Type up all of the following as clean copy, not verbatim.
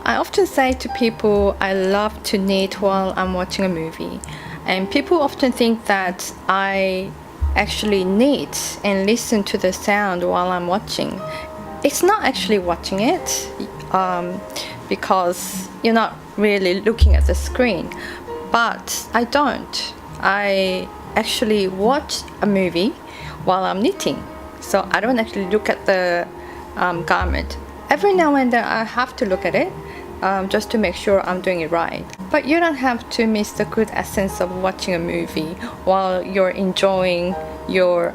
I often say to people I love to knit while I'm watching a movie, and people often think that I actually knit and listen to the sound while I'm watching. It's not actually watching it because you're not really looking at the screen, but I don't. I actually watch a movie while I'm knitting, so I don't actually look at the garment. Every now and then I have to look at it just to make sure I'm doing it right. But you don't have to miss the good essence of watching a movie while you're enjoying your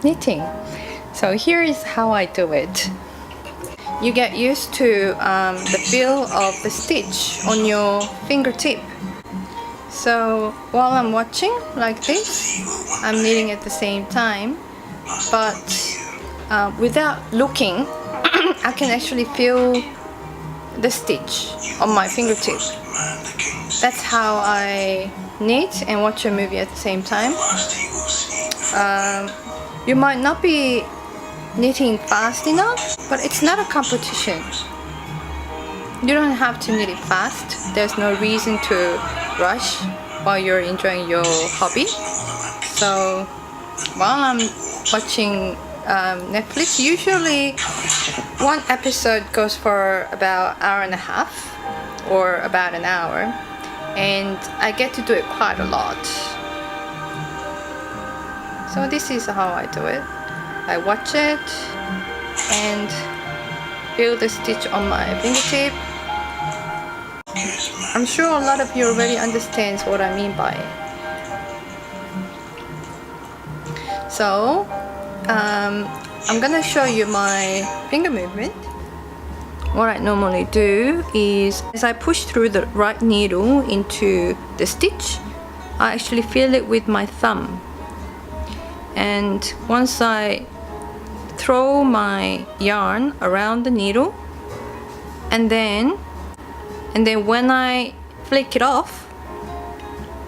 knitting. So here is how I do it. You get used to the feel of the stitch on your fingertip. So while I'm watching like this, I'm knitting at the same time, but without looking, I can actually feel the stitch on my fingertip. That's how I knit and watch a movie at the same time. You might not be knitting fast enough, but it's not a competition. You don't have to knit it fast. There's no reason to rush while you're enjoying your hobby. So while I'm watching Netflix, usually one episode goes for about an hour and a half or about an hour, and I get to do it quite a lot. So this is how I do it. I watch it and feel the stitch on my fingertip. I'm sure a lot of you already understands what I mean by it. So I'm gonna show you my finger movement. What I normally do is, as I push through the right needle into the stitch, I actually feel it with my thumb. And once I throw my yarn around the needle, and then when I flick it off,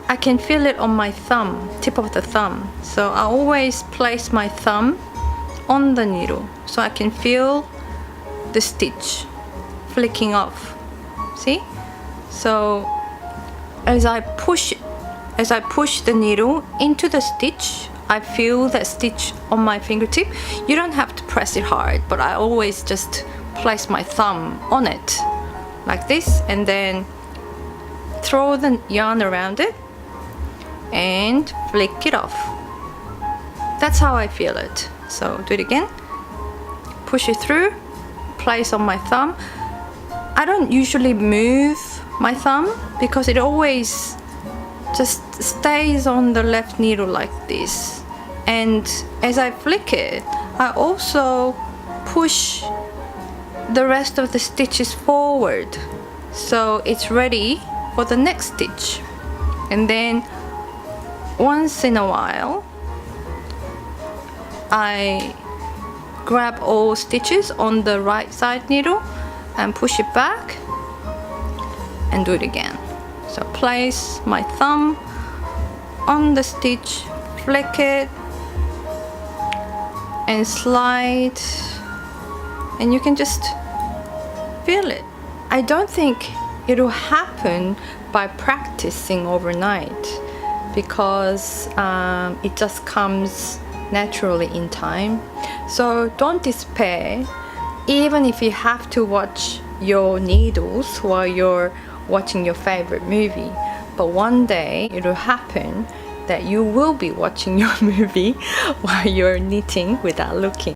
I can feel it on my thumb, tip of the thumb. So I always place my thumb on the needle so I can feel the stitch flicking off. See? So as I push the needle into the stitch, I feel that stitch on my fingertip. You don't have to press it hard, but I always just place my thumb on it like this, and then throw the yarn around it and flick it off. That's how I feel it. So do it again. Push it through, place on my thumb. I don't usually move my thumb because it always just stays on the left needle like this. And as I flick it, I also push the rest of the stitches forward so it's ready for the next stitch. And then once in a while I grab all stitches on the right side needle and push it back and do it again. So place my thumb on the stitch, flick it and slide, and you can just feel it. I don't think it'll happen by practicing overnight because it just comes naturally in time. So don't despair, even if you have to watch your needles while you're watching your favorite movie. But one day it'll happen that you will be watching your movie while you're knitting without looking.